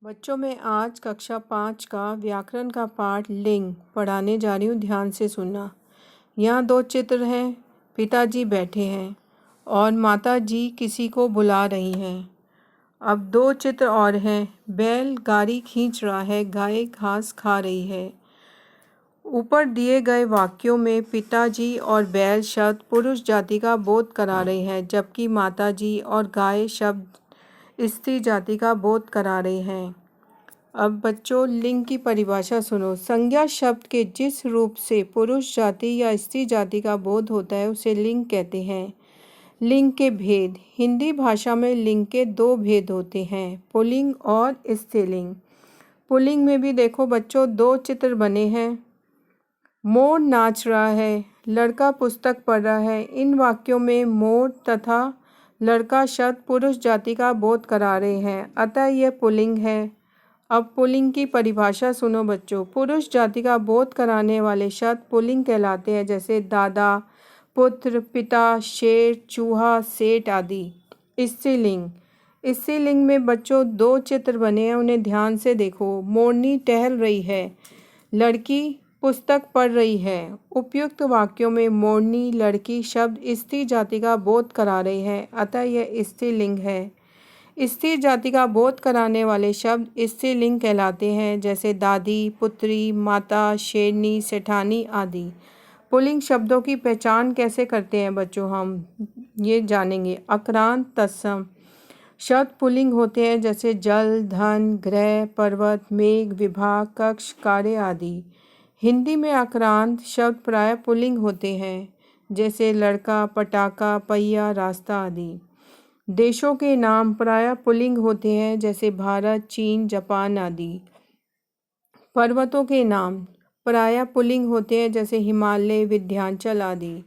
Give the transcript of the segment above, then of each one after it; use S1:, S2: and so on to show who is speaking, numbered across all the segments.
S1: बच्चों मैं आज कक्षा 5 का व्याकरण का पाठ लिंग पढ़ाने जा रही हूँ। ध्यान से सुनना। यहाँ दो चित्र हैं। पिताजी बैठे हैं और माताजी किसी को बुला रही हैं। अब दो चित्र और हैं। बैल गाड़ी खींच रहा है, गाय घास खा रही है। ऊपर दिए गए वाक्यों में पिताजी और बैल शब्द पुरुष जाति का बोध करा रहे हैं, जबकि माताजी और गाय शब्द स्त्री जाति का बोध करा रहे हैं। अब बच्चों लिंग की परिभाषा सुनो। संज्ञा शब्द के जिस रूप से पुरुष जाति या स्त्री जाति का बोध होता है उसे लिंग कहते हैं। लिंग के भेद। हिंदी भाषा में लिंग के दो भेद होते हैं, पुल्लिंग और स्त्रीलिंग। पुल्लिंग में भी देखो बच्चों दो चित्र बने हैं। मोर नाच रहा है, लड़का पुस्तक पढ़ रहा है। इन वाक्यों में मोर तथा लड़का शब्द पुरुष जाति का बोध करा रहे हैं, अतः यह पुल्लिंग है। अब पुल्लिंग की परिभाषा सुनो बच्चों। पुरुष जाति का बोध कराने वाले शब्द पुल्लिंग कहलाते हैं, जैसे दादा, पुत्र, पिता, शेर, चूहा, सेठ आदि। स्त्रीलिंग। स्त्रीलिंग में बच्चों दो चित्र बने हैं, उन्हें ध्यान से देखो। मोरनी टहल रही है, लड़की पुस्तक पढ़ रही है। उपयुक्त वाक्यों में मोरनी, लड़की शब्द स्त्री जाति का बोध करा रहे हैं, अतः यह स्त्रीलिंग है। स्त्री जाति का बोध कराने वाले शब्द स्त्रीलिंग कहलाते हैं, जैसे दादी, पुत्री, माता, शेरनी, सेठानी आदि। पुल्लिंग शब्दों की पहचान कैसे करते हैं बच्चों, हम ये जानेंगे। अक्रांत, तत्सम शब्द पुल्लिंग होते हैं, जैसे जल, धन, ग्रह, पर्वत, मेघ, विभाग, कक्ष, कार्य आदि। हिंदी में अक्रांत शब्द प्रायः पुल्लिंग होते हैं, जैसे लड़का, पटाखा, पहिया, रास्ता आदि। देशों के नाम प्रायः पुल्लिंग होते हैं, जैसे भारत, चीन, जापान आदि। पर्वतों के नाम प्रायः पुल्लिंग होते हैं, जैसे हिमालय, विंध्याचल आदि।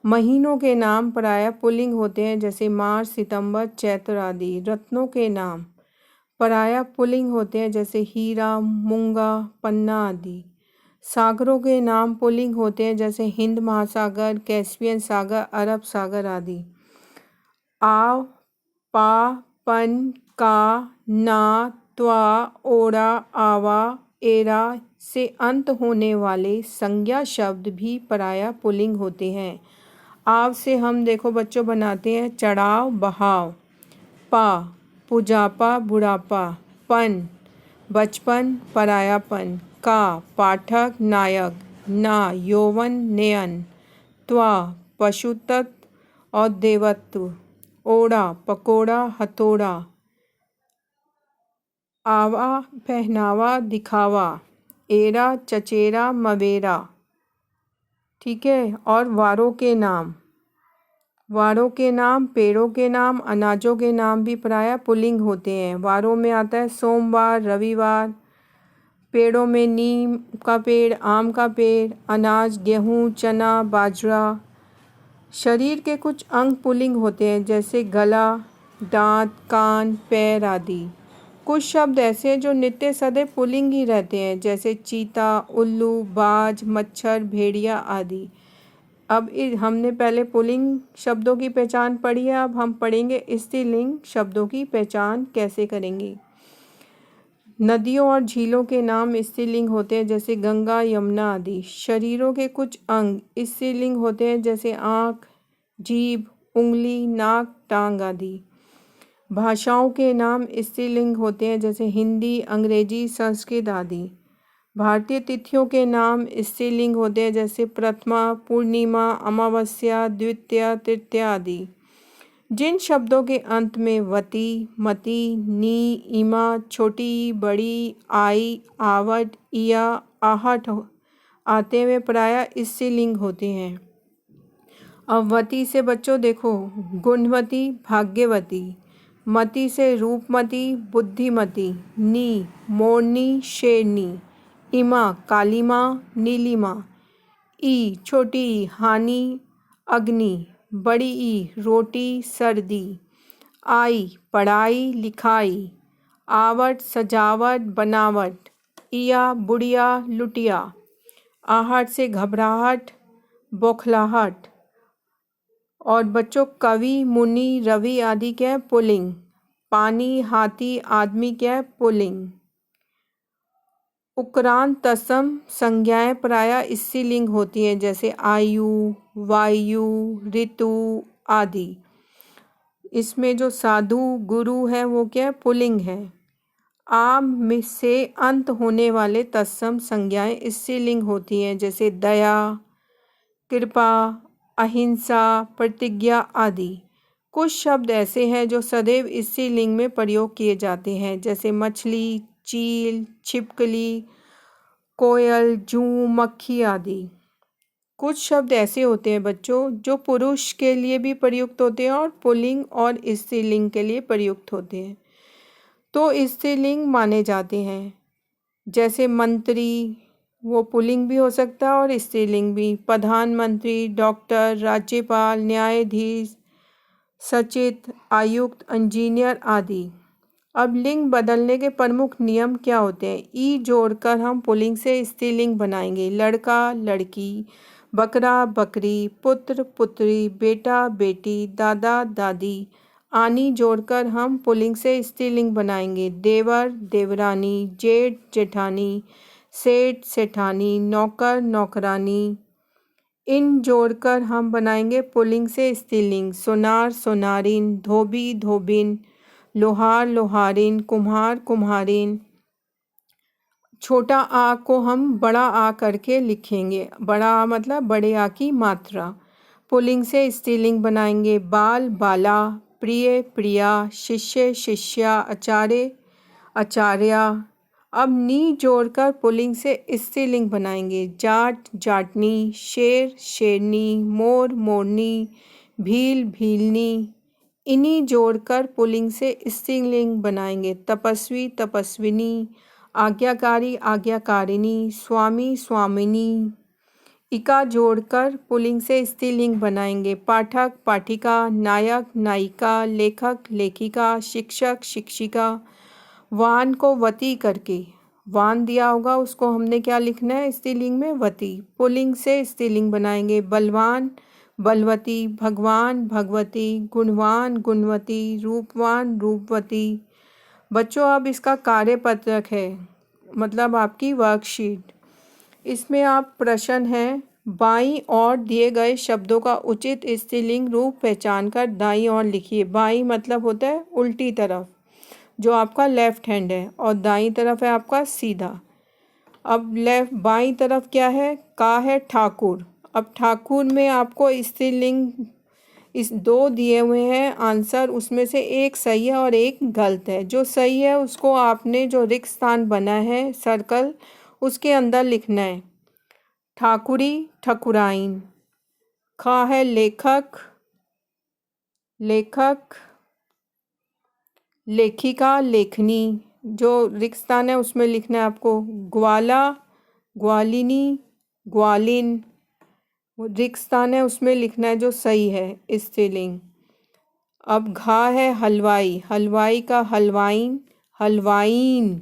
S1: महीनों के नाम प्रायः पुल्लिंग होते हैं, जैसे मार्च, सितंबर, चैत्र आदि। रत्नों के नाम प्रायः पुल्लिंग होते हैं, जैसे हीरा, मूंगा, पन्ना आदि। सागरों के नाम पुल्लिंग होते हैं, जैसे हिंद महासागर, कैस्पियन सागर, अरब सागर आदि। आव, पा, पन, का, ना, त्वा, ओरा, आवा, एरा से अंत होने वाले संज्ञा शब्द भी प्रायः पुल्लिंग होते हैं। आव से हम देखो बच्चों बनाते हैं चढ़ाव, बहाव। पा, पुजापा, बुढ़ापा। पन, बचपन, परायापन। का, पाठक, नायक। ना, यौवन, नयन। त्वा, पशुतत्व और देवत्व। ओड़ा, पकोड़ा, हथौड़ा। आवा, पहनावा, दिखावा। एरा, चचेरा, मवेरा। ठीक है। और वारों के नाम। वारों के नाम, पेड़ों के नाम, अनाजों के नाम भी प्रायः पुल्लिंग होते हैं। वारों में आता है सोमवार, रविवार। पेड़ों में नीम का पेड़, आम का पेड़। अनाज, गेहूँ, चना, बाजरा। शरीर के कुछ अंग पुल्लिंग होते हैं, जैसे गला, दांत, कान, पैर आदि। कुछ शब्द ऐसे हैं जो नित्य सदैव पुल्लिंग ही रहते हैं, जैसे चीता, उल्लू, बाज, मच्छर, भेड़िया आदि। अब हमने पहले पुल्लिंग शब्दों की पहचान पढ़ी है, अब हम पढ़ेंगे स्त्रीलिंग शब्दों की पहचान कैसे करेंगे। नदियों और झीलों के नाम स्त्रीलिंग होते हैं, जैसे गंगा, यमुना आदि। शरीरों के कुछ अंग स्त्रीलिंग होते हैं, जैसे आँख, जीभ, उंगली, नाक, टांग आदि। भाषाओं के नाम स्त्रीलिंग होते हैं, जैसे हिंदी, अंग्रेजी, संस्कृत आदि। भारतीय तिथियों के नाम स्त्रीलिंग होते हैं, जैसे प्रथमा, पूर्णिमा, अमावस्या, द्वितीया, तृतीया आदि। जिन शब्दों के अंत में वती, मति, नी, इमा, छोटी, बड़ी, आई, आवट, इया, आहट आते हुए प्रायः स्त्रीलिंग होते हैं। अब वती से बच्चों देखो गुणवती, भाग्यवती। मति से रूपमती, बुद्धिमती। नी, मोरनी, शेरनी। इमा, कालीमा, नीलिमा। ई, छोटी ई, हानि, अग्नि। बड़ी ई, रोटी, सर्दी। आई, पढ़ाई, लिखाई। आवट, सजावट, बनावट। इया, बुढ़िया, लुटिया। आहट से घबराहट, बौखलाहट। और बच्चों कवि, मुनि, रवि आदि के पुल्लिंग। पानी, हाथी, आदमी क्या है? पुल्लिंग। उक्रांत तत्सम संज्ञाएं प्रायः स्त्रीलिंग होती हैं, जैसे आयु, वायु, ऋतु आदि। इसमें जो साधु, गुरु है वो क्या है? पुल्लिंग है। आम में से अंत होने वाले तत्सम संज्ञाएं स्त्रीलिंग होती हैं, जैसे दया, कृपा, अहिंसा, प्रतिज्ञा आदि। कुछ शब्द ऐसे हैं जो सदैव स्त्रीलिंग में प्रयोग किए जाते हैं, जैसे मछली, चील, छिपकली, कोयल, जूं, मक्खी आदि। कुछ शब्द ऐसे होते हैं बच्चों जो पुरुष के लिए भी प्रयुक्त होते हैं और पुल्लिंग और स्त्रीलिंग के लिए प्रयुक्त होते हैं, तो स्त्रीलिंग माने जाते हैं। जैसे मंत्री, वो पुल्लिंग भी हो सकता है और स्त्रीलिंग भी। प्रधानमंत्री, डॉक्टर, राज्यपाल, न्यायाधीश, सचिव, आयुक्त, इंजीनियर आदि। अब लिंग बदलने के प्रमुख नियम क्या होते हैं? ई जोड़कर हम पुल्लिंग से स्त्रीलिंग बनाएंगे। लड़का, लड़की, बकरा, बकरी, पुत्र, पुत्री, बेटा, बेटी, दादा, दादी। आनी जोड़कर हम पुल्लिंग से स्त्रीलिंग बनाएंगे। देवर, देवरानी, जेठ, जेठानी, सेठ, सेठानी, नौकर, नौकरानी। इन जोड़कर हम बनाएंगे पुल्लिंग से स्त्रीलिंग। सोनार, सोनारिन, धोबी, धोबिन, लोहार, लोहारिन, कुम्हार, कुम्हारिन। छोटा आ को हम बड़ा आ करके लिखेंगे। बड़ा आ मतलब बड़े आ की मात्रा। पुल्लिंग से स्त्रीलिंग बनाएंगे। बाल, बाला, प्रिय, प्रिया, शिष्य, शिष्या, आचार्य, आचार्या। अब नी जोड़कर पुल्लिंग से स्त्रीलिंग बनाएंगे। जाट, जाटनी, शेर, शेरनी, मोर, मोरनी, भील, भीलनी। इन्हीं जोड़कर पुल्लिंग से स्त्रीलिंग बनाएंगे। तपस्वी, तपस्विनी, आज्ञाकारी, आज्ञाकारिणी, स्वामी, स्वामिनी। इका जोड़कर पुल्लिंग से स्त्रीलिंग बनाएंगे। पाठक, पाठिका, नायक, नायिका, लेखक, लेखिका, शिक्षक, शिक्षिका। वान को वती करके, वान दिया होगा उसको हमने क्या लिखना है स्त्रीलिंग में? वती। पुल्लिंग से स्त्रीलिंग बनाएंगे। बलवान, बलवती, भगवान, भगवती, गुणवान, गुणवती, रूपवान, रूपवती। बच्चों अब इसका कार्यपत्रक है, मतलब आपकी वर्कशीट। इसमें आप प्रश्न है, बाईं ओर दिए गए शब्दों का उचित स्त्रीलिंग रूप पहचान कर दाईं ओर लिखिए। बाईं मतलब होता है उल्टी तरफ, जो आपका लेफ्ट हैंड है, और दाईं तरफ है आपका सीधा। अब बाईं तरफ क्या है? का है ठाकुर। अब ठाकुर में आपको स्त्रीलिंग इस दो दिए हुए हैं आंसर, उसमें से एक सही है और एक गलत है। जो सही है उसको आपने जो रिक्त स्थान बना है सर्कल, उसके अंदर लिखना है। ठाकुरी, ठकुराइन। खा है लेखक, लेखक, लेखिका, लेखनी। जो रिक्त स्थान है उसमें लिखना है आपको। ग्वाला, ग्वालिनी, ग्वालिन। रिक्त स्थान है उसमें लिखना है जो सही है स्त्रीलिंग। अब घा है हलवाई, हलवाई का हलवाइन, हलवाइन,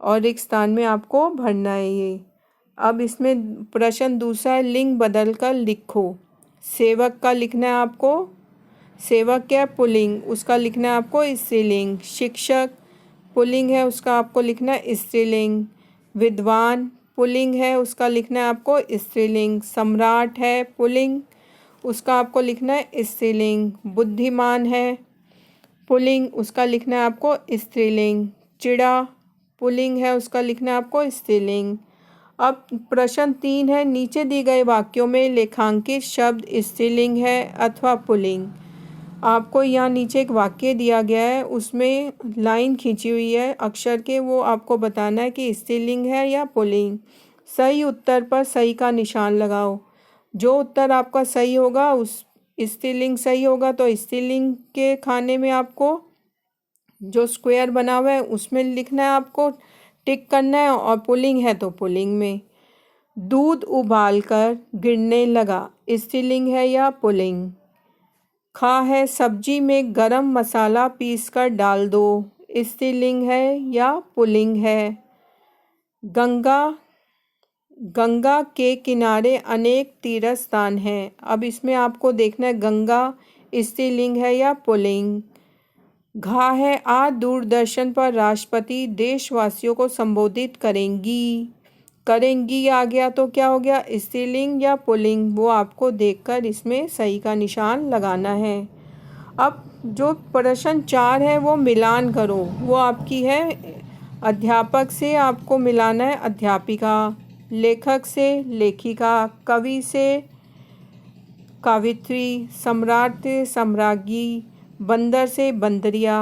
S1: और रिक्त स्थान में आपको भरना है ये। अब इसमें प्रश्न दूसरा है, लिंग बदलकर लिखो। सेवक का लिखना है आपको, सेवक क्या है? पुल्लिंग, उसका लिखना है आपको स्त्रीलिंग। शिक्षक पुल्लिंग है, उसका आपको लिखना है स्त्रीलिंग। विद्वान पुल्लिंग है, उसका लिखना है आपको स्त्रीलिंग। सम्राट है पुल्लिंग, उसका आपको लिखना है स्त्रीलिंग। बुद्धिमान है पुल्लिंग, उसका लिखना है आपको स्त्रीलिंग। चिड़ा पुल्लिंग है, उसका लिखना है आपको स्त्रीलिंग। अब प्रश्न 3 है, नीचे दिए गए वाक्यों में लेखांकित शब्द स्त्रीलिंग है अथवा पुल्लिंग। आपको यहाँ नीचे एक वाक्य दिया गया है, उसमें लाइन खींची हुई है अक्षर के, वो आपको बताना है कि स्त्रीलिंग है या पुल्लिंग। सही उत्तर पर सही का निशान लगाओ। जो उत्तर आपका सही होगा, उस स्त्रीलिंग सही होगा तो स्त्रीलिंग के खाने में आपको जो स्क्वायर बना हुआ है उसमें लिखना है, आपको टिक करना है, और पुल्लिंग है तो पुल्लिंग में। दूध उबालकर गिरने लगा, स्त्रीलिंग है या पुल्लिंग? खा है सब्जी में गरम मसाला पीसकर डाल दो, स्त्रीलिंग है या पुल्लिंग है? गंगा, गंगा के किनारे अनेक तीर्थ स्थान हैं। अब इसमें आपको देखना है गंगा स्त्रीलिंग है या पुल्लिंग। घा है आज दूरदर्शन पर राष्ट्रपति देशवासियों को संबोधित करेंगी। करेंगी आ गया तो क्या हो गया, स्त्रीलिंग या पुल्लिंग, वो आपको देखकर इसमें सही का निशान लगाना है। अब जो प्रश्न 4 है वो मिलान करो, वो आपकी है अध्यापक से आपको मिलाना है अध्यापिका, लेखक से लेखिका, कवि से कवित्री, सम्राट से सम्राज्ञी, बंदर से बंदरिया।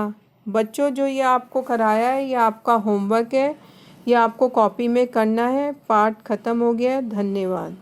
S1: बच्चों जो ये आपको कराया है ये आपका होमवर्क है, ये आपको कॉपी में करना है। पाठ खत्म हो गया है। धन्यवाद।